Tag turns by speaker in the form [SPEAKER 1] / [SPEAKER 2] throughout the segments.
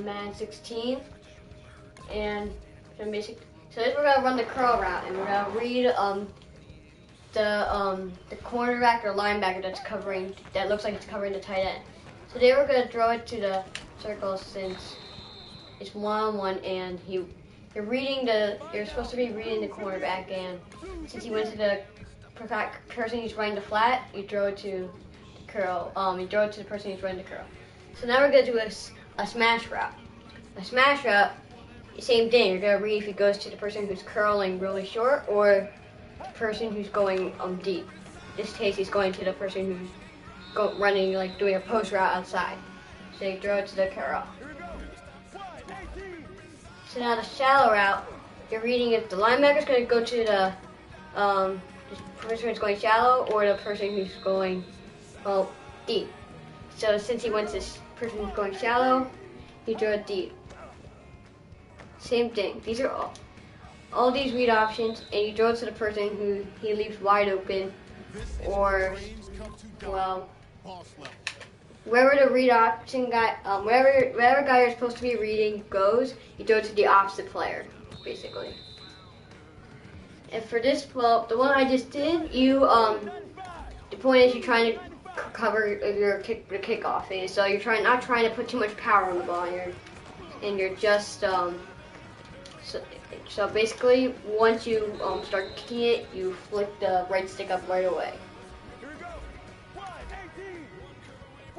[SPEAKER 1] man 16. And so this we're gonna run the curl route, and we're gonna read the cornerback or linebacker that looks like it's covering the tight end. So they were gonna throw it to the circle since it's 1-on-1, and you're supposed to be reading the cornerback, and since he went to the person who's running the flat, you throw it to the curl. You throw it to the person who's running the curl. So now we're gonna do a smash route. A smash route, same thing. You're gonna read if it goes to the person who's curling really short or the person who's going deep. In this case, he's going to the person who's running, like doing a post route outside. So you throw it to the curl. So now the shallow route, you're reading if the linebacker's going to go to the person who's going shallow or the person who's going deep. So since he wants this person who's going shallow, you throw it deep. Same thing. These are all these read options, and you throw it to the person who he leaves wide open, or wherever the read option guy, wherever guy you're supposed to be reading goes, you throw it to the opposite player, basically. And for this, the one I just did, the point is you're trying to cover your kickoff phase. So you're not trying to put too much power on the ball, and you're just so basically once you start kicking it, you flick the right stick up right away.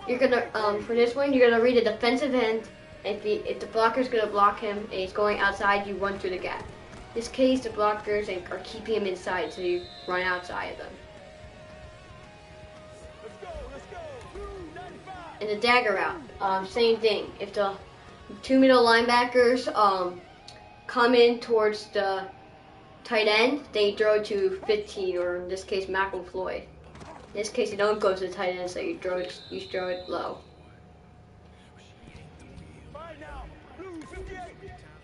[SPEAKER 1] You're gonna for this one, you're gonna read the defensive end. If the blocker's gonna block him and he's going outside, you run through the gap. In this case, the blockers are keeping him inside, so you run outside of them. In the dagger route, same thing. If the two middle linebackers come in towards the tight end, they throw it to 15, or in this case, McElfloyd. In this case, you don't go to the tight end, so you throw it low.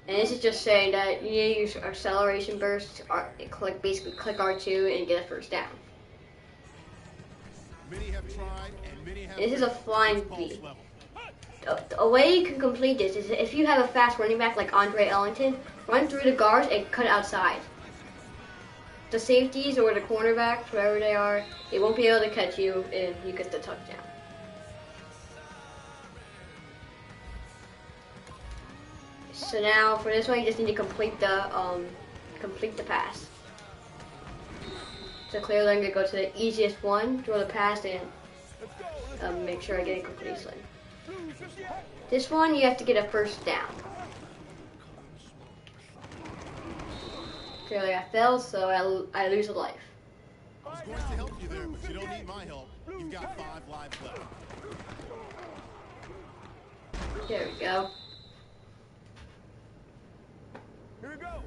[SPEAKER 1] And this is just saying that you need to use acceleration bursts, basically click R2 and get a first down. This is a flying V. A way you can complete this is if you have a fast running back like Andre Ellington, run through the guards and cut outside. The safeties or the cornerbacks, whoever they are, they won't be able to catch you and you get the touchdown. So now for this one, you just need to complete the pass. So clearly I'm going to go to the easiest one, throw the pass, and make sure I get it completely. This one, you have to get a first down. Clearly I failed, so I lose a life.
[SPEAKER 2] I was going to help you there, but you don't need my help. You've got 5 lives left.
[SPEAKER 1] There we go.
[SPEAKER 3] Here we go.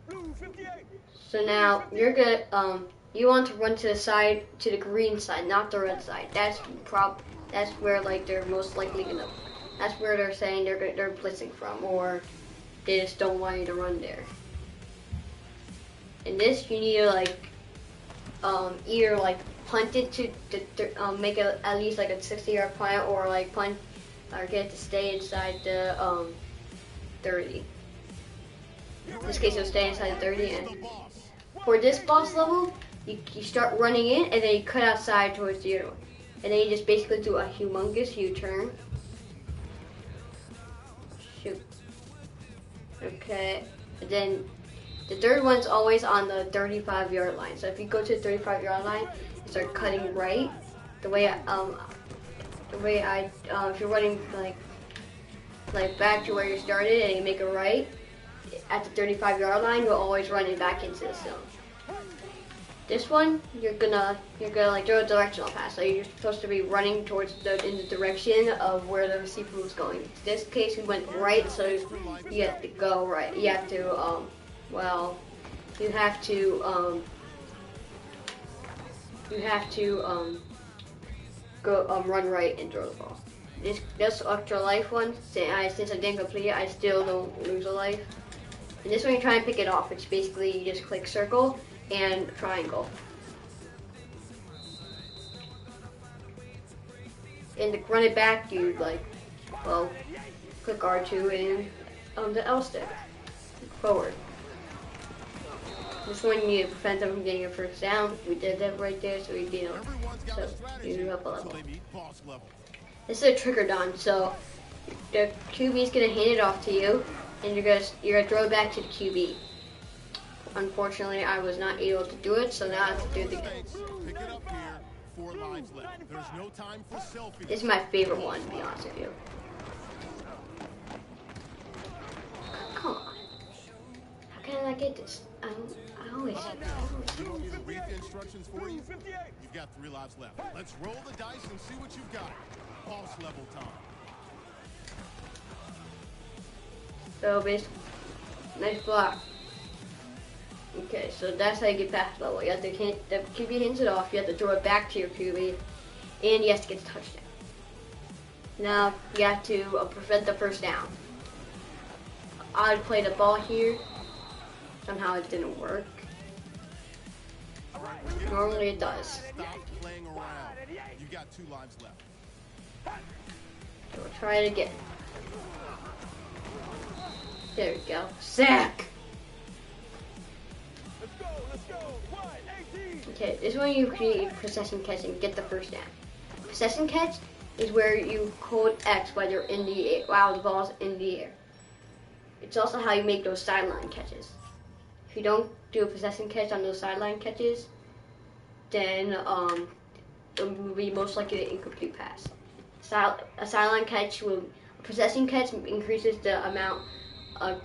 [SPEAKER 3] Blue 58.
[SPEAKER 1] So now you're gonna you want to run to the side, to the green side, not the red side. That's where like they're most likely gonna. That's where they're saying they're blitzing from, or they just don't want you to run there. In this, you need to like either like punt it to make it at least like a 60-yard punt, or like punt or get it to stay inside the 30. In this case, it'll stay inside the 30. And for this boss level, you start running in, and then you cut outside towards the other one. And then you just basically do a humongous U-turn. Shoot. Okay. And then the third one's always on the 35-yard line. So if you go to the 35-yard line and start cutting right, the way if you're running like back to where you started and you make a right at the 35-yard line, you're always running back into the zone. This one, you're gonna like throw a directional pass. So you're supposed to be running towards in the direction of where the receiver was going. In this case, we went right, so you have to go right. You have to go run right and throw the ball. This extra life one, since I didn't complete it, I still don't lose a life. And this one, you try and pick it off, which basically you just click circle and triangle. And to run it back, you go click R2 and the L stick forward. This one you prevent them from getting a first down. We did that right there, so we beat them. So you move up a level. This is a trigger down, so the QB is gonna hand it off to you, and you're gonna throw it back to the QB. Unfortunately, I was not able to do it, so now I have to do it again. This is my favorite one, to be honest with you. Come on. How can I get this? I always.
[SPEAKER 2] Read the instructions for you. You've got 3 lives left. Let's roll the dice and see what you've got. Pulse level time.
[SPEAKER 1] So basically, nice block. Okay, so that's how you get past level. You have to the QB hands it off. You have to throw it back to your QB, and you have to get the touchdown. Now you have to prevent the first down. I played the ball here. Somehow it didn't work. Normally it does.
[SPEAKER 2] Stop playing around. You've got 2 lives left.
[SPEAKER 1] So we'll try it again. There we go. Sack! Okay, this one you create possession catch and get the first down. Possession catch is where you hold X while you're in the air, while the ball's in the air. It's also how you make those sideline catches. If you don't do a possession catch on those sideline catches, then it will be most likely an incomplete pass. A sideline catch a possession catch increases the amount,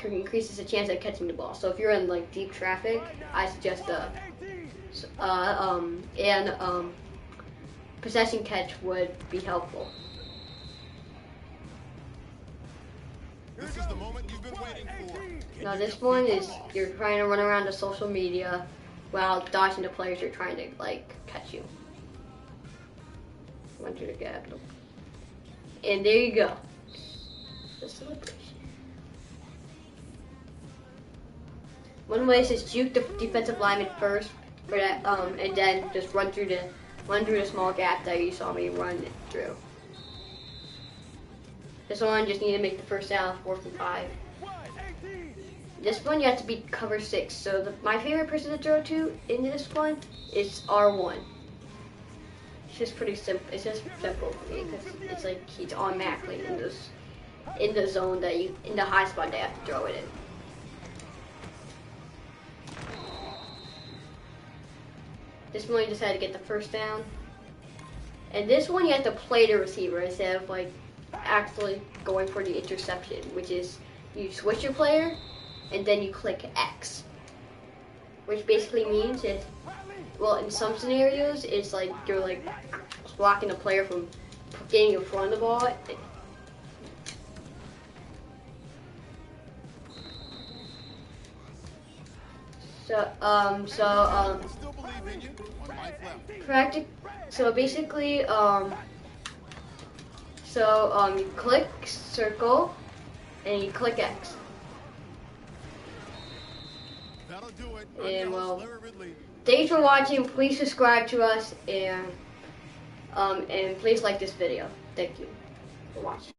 [SPEAKER 1] increases the chance of catching the ball. So if you're in like deep traffic, I suggest possession catch would be helpful.
[SPEAKER 2] This is the moment you've been waiting for.
[SPEAKER 1] Now this one is you're trying to run around to social media while dodging the players you're trying to like catch you. Want you to get them. And there you go. The celebration. One way is just juke the defensive lineman first for that, and then just run through the small gap that you saw me run through. This one just need to make the first down, 4th and 5. This one you have to beat cover 6. So my favorite person to throw to in this one is R1. It's just pretty simple. It's just simple for me because it's like he's automatically in the zone that in the high spot they have to throw it in. This one you just had to get the first down. And this one you have to play the receiver instead of like actually going for the interception, which is you switch your player and then you click X. Which basically means is, well, in some scenarios it's like you're like blocking the player from getting in front of the ball. So basically, you click circle and you click X.
[SPEAKER 2] That'll do it.
[SPEAKER 1] And well, thanks for watching. Please subscribe to us and please like this video. Thank you for watching.